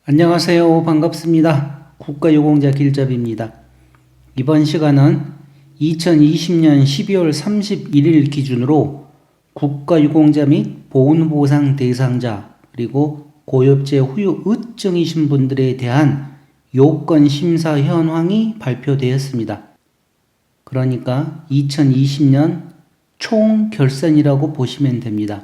안녕하세요. 반갑습니다. 국가유공자 길잡이입니다. 이번 시간은 2020년 12월 31일 기준으로 국가유공자 및 보훈보상 대상자 그리고 고엽제 후유 의증이신 분들에 대한 요건 심사 현황이 발표되었습니다. 그러니까 2020년 총 결산이라고 보시면 됩니다.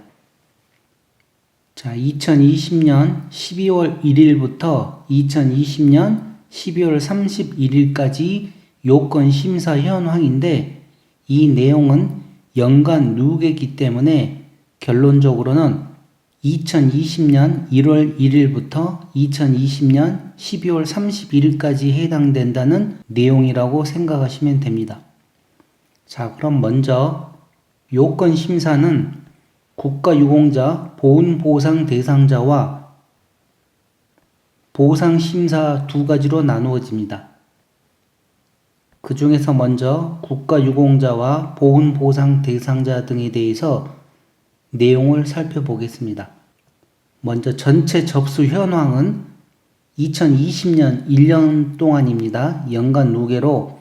자, 2020년 12월 1일부터 2020년 12월 31일까지 요건 심사 현황인데 이 내용은 연간 누계이기 때문에 결론적으로는 2020년 1월 1일부터 2020년 12월 31일까지 해당된다는 내용이라고 생각하시면 됩니다. 자, 그럼 먼저 요건 심사는 국가유공자 보훈보상 대상자와 보상심사 두 가지로 나누어집니다. 그 중에서 먼저 국가유공자와 보훈보상 대상자 등에 대해서 내용을 살펴보겠습니다. 먼저 전체 접수 현황은 2020년 1년 동안입니다. 연간 누계로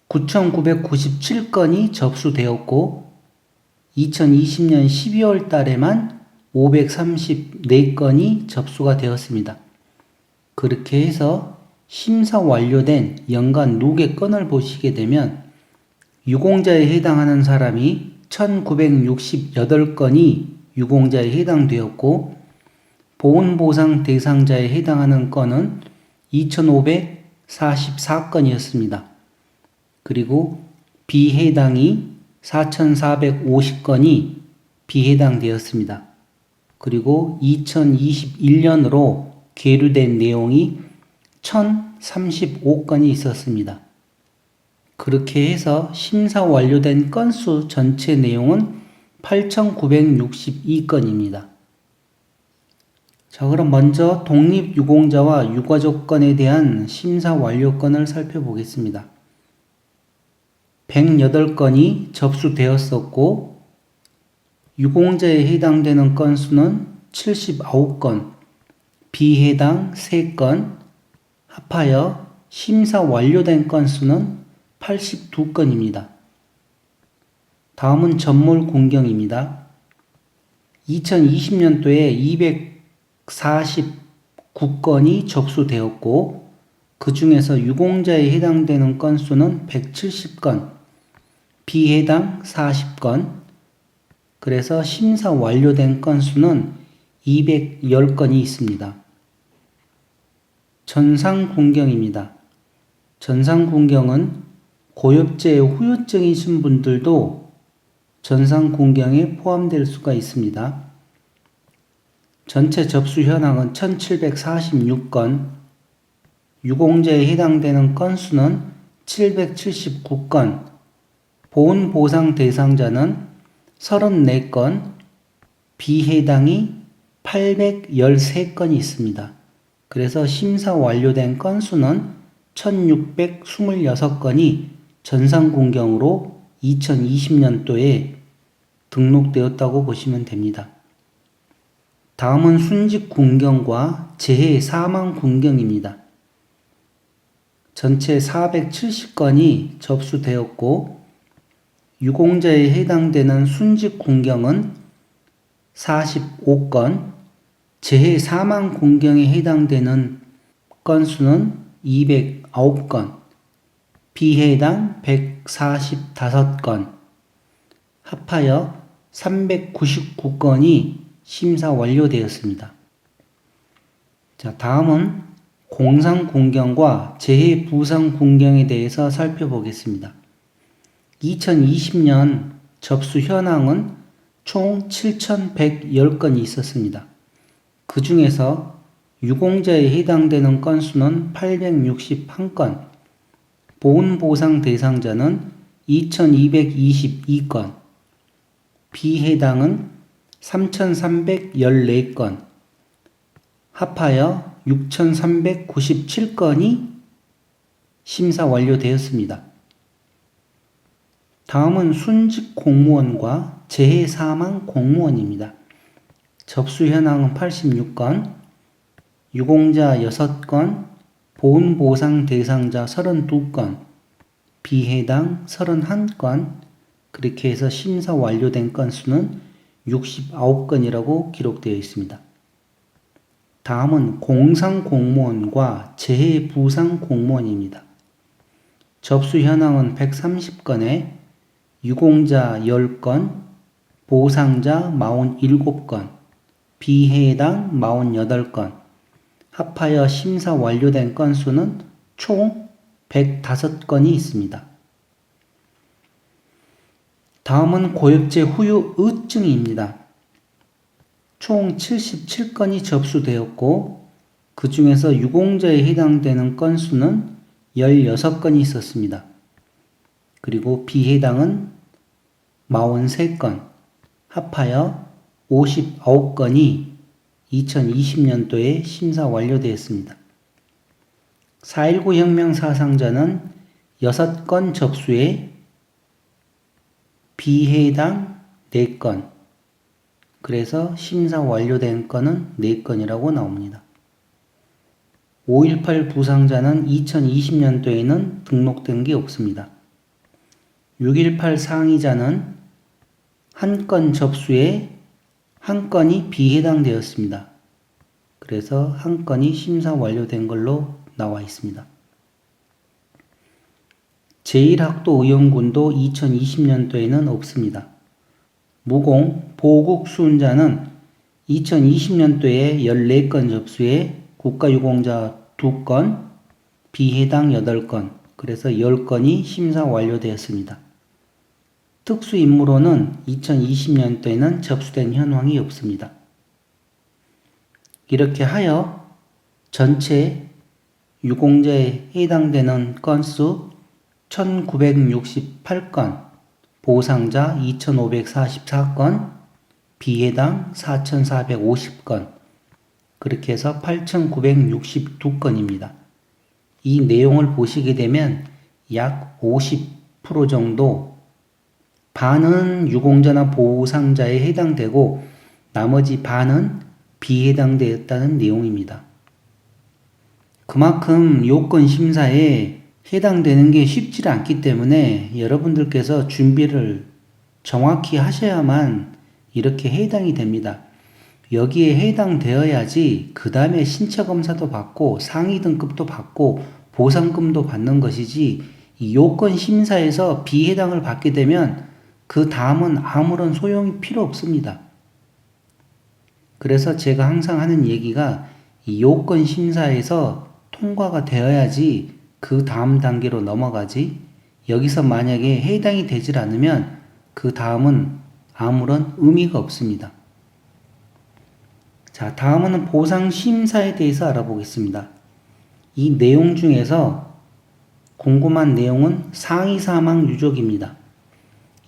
9,997건이 접수되었고 2020년 12월 달에만 534건이 접수가 되었습니다. 그렇게 해서 심사 완료된 연간 누계 건을 보시게 되면 유공자에 해당하는 사람이 1968건이 유공자에 해당되었고 보훈보상 대상자에 해당하는 건은 2544건이었습니다. 그리고 비해당이 4,450건이 비해당되었습니다. 그리고 2021년으로 계류된 내용이 1,035건이 있었습니다. 그렇게 해서 심사 완료된 건수 전체 내용은 8,962건입니다. 자, 그럼 먼저 독립유공자와 유가족건에 대한 심사 완료건을 살펴보겠습니다. 108건이 접수되었었고 유공자에 해당되는 건수는 79건, 비해당 3건, 합하여 심사 완료된 건수는 82건입니다. 다음은 전몰군경입니다. 2020년도에 249건이 접수되었고 그 중에서 유공자에 해당되는 건수는 170건, 비해당 40건, 그래서 심사 완료된 건수는 210건이 있습니다. 전상군경입니다. 전상군경은 고엽제 후유증이신 분들도 전상군경에 포함될 수가 있습니다. 전체 접수 현황은 1746건, 유공자에 해당되는 건수는 779건, 보훈보상 대상자는 34건, 비해당이 813건이 있습니다. 그래서 심사 완료된 건수는 1626건이 전상군경으로 2020년도에 등록되었다고 보시면 됩니다. 다음은 순직군경과 재해사망군경입니다. 전체 470건이 접수되었고 유공자에 해당되는 순직군경은 45건, 재해사망군경에 해당되는 건수는 209건, 비해당 145건, 합하여 399건이 심사 완료되었습니다. 자, 다음은 공상군경과 재해부상군경에 대해서 살펴보겠습니다. 2020년 접수 현황은 총 7,110건이 있었습니다. 그 중에서 유공자에 해당되는 건수는 861건, 보훈보상 대상자는 2,222건, 비해당은 3,314건, 합하여 6,397건이 심사 완료되었습니다. 다음은 순직공무원과 재해사망 공무원입니다. 접수 현황은 86건, 유공자 6건, 보훈보상 대상자 32건, 비해당 31건, 그렇게 해서 심사 완료된 건수는 69건이라고 기록되어 있습니다. 다음은 공상공무원과 재해부상공무원입니다. 접수 현황은 130건에 유공자 10건, 보상자 47건, 비해당 48건, 합하여 심사 완료된 건수는 총 105건이 있습니다. 다음은 고액제 후유 의증입니다. 총 77건이 접수되었고 그 중에서 유공자에 해당되는 건수는 16건이 있었습니다. 그리고 비해당은 43건, 합하여 59건이 2020년도에 심사 완료되었습니다. 4.19 혁명 사상자는 6건 접수에 비해당 4건, 그래서 심사 완료된 건은 4건이라고 나옵니다. 5.18 부상자는 2020년도에는 등록된 게 없습니다. 6.18 상이자는 1건 접수에 1건이 비해당되었습니다. 그래서 1건이 심사 완료된 걸로 나와 있습니다. 제1학도의원군도 2020년도에는 없습니다. 무공, 보국 수훈자는 2020년도에 14건 접수에 국가유공자 2건, 비해당 8건, 그래서 10건이 심사 완료되었습니다. 특수임무로는 2020년도에는 접수된 현황이 없습니다. 이렇게 하여 전체 유공자에 해당되는 건수 1968건, 보상자 2544건, 비해당 4450건, 그렇게 해서 8962건입니다. 이 내용을 보시게 되면 약 50% 정도, 반은 유공자나 보상자에 해당되고 나머지 반은 비해당되었다는 내용입니다. 그만큼 요건 심사에 해당되는 게 쉽지 않기 때문에 여러분들께서 준비를 정확히 하셔야만 이렇게 해당이 됩니다. 여기에 해당되어야지 그 다음에 신체검사도 받고 상위 등급도 받고 보상금도 받는 것이지, 이 요건 심사에서 비해당을 받게 되면 그 다음은 아무런 소용이 필요 없습니다. 그래서 제가 항상 하는 얘기가 이 요건 심사에서 통과가 되어야지 그 다음 단계로 넘어가지, 여기서 만약에 해당이 되질 않으면 그 다음은 아무런 의미가 없습니다. 자, 다음은 보상심사에 대해서 알아보겠습니다. 이 내용 중에서 궁금한 내용은 상위 사망 유족입니다.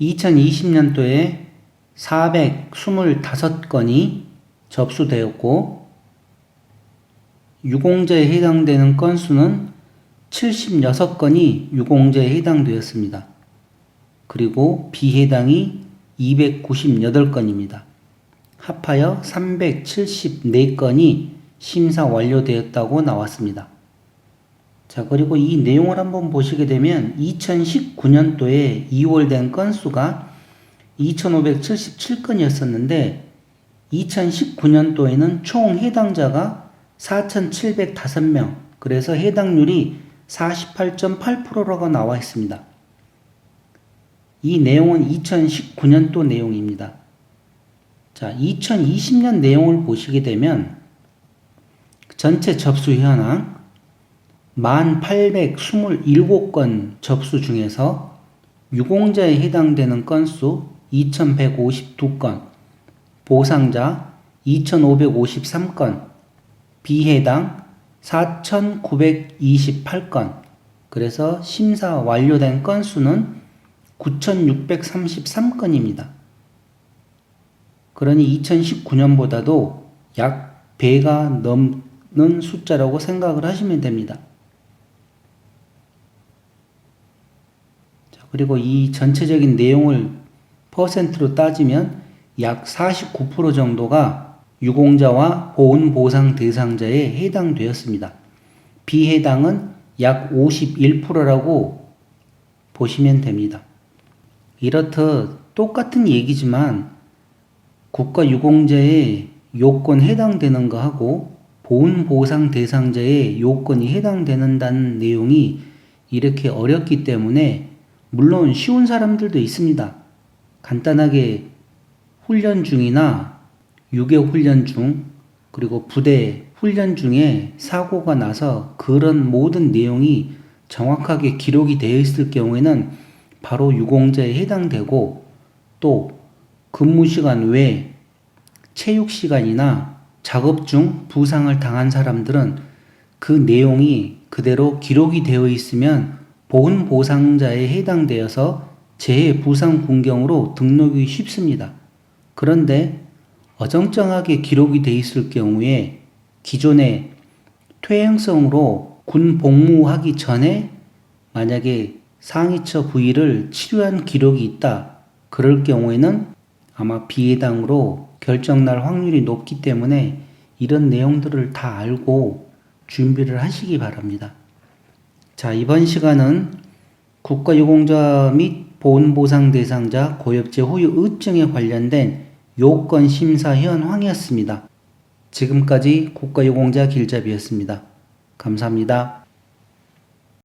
2020년도에 425건이 접수되었고 유공자에 해당되는 건수는 76건이 유공자에 해당되었습니다. 그리고 비해당이 298건입니다. 합하여 374건이 심사 완료되었다고 나왔습니다. 자, 그리고 이 내용을 한번 보시게 되면 2019년도에 2월 된 건수가 2577건이었었는데 2019년도에는 총 해당자가 4705명, 그래서 해당률이 48.8%라고 나와 있습니다. 이 내용은 2019년도 내용입니다. 자, 2020년 내용을 보시게 되면 전체 접수 현황 1827건 접수 중에서 유공자에 해당되는 건수 2152건, 보상자 2553건, 비해당 4928건, 그래서 심사 완료된 건수는 9633건입니다. 그러니 2019년보다도 약 배가 넘는 숫자라고 생각을 하시면 됩니다. 자, 그리고 이 전체적인 내용을 퍼센트로 따지면 약 49% 정도가 유공자와 보훈보상 대상자에 해당되었습니다. 비해당은 약 51%라고 보시면 됩니다. 이렇듯 똑같은 얘기지만 국가유공자의 요건 해당되는 거하고 보훈보상 대상자의 요건이 해당되는다는 내용이 이렇게 어렵기 때문에 물론 쉬운 사람들도 있습니다. 간단하게 훈련 중이나 유격 훈련 중 그리고 부대 훈련 중에 사고가 나서 그런 모든 내용이 정확하게 기록이 되어 있을 경우에는 바로 유공자에 해당되고 또 근무 시간 외 체육 시간이나 작업 중 부상을 당한 사람들은 그 내용이 그대로 기록이 되어 있으면 보훈 보상자에 해당되어서 재해 부상 분경으로 등록이 쉽습니다. 그런데 어정쩡하게 기록이 되어 있을 경우에 기존에 퇴행성으로 군 복무하기 전에 만약에 상위처 부위를 치료한 기록이 있다. 그럴 경우에는 아마 비해당으로 결정날 확률이 높기 때문에 이런 내용들을 다 알고 준비를 하시기 바랍니다. 자, 이번 시간은 국가유공자 및 보훈보상 대상자 고엽제 후유 의증에 관련된 요건 심사 현황이었습니다. 지금까지 국가유공자 길잡이였습니다. 감사합니다.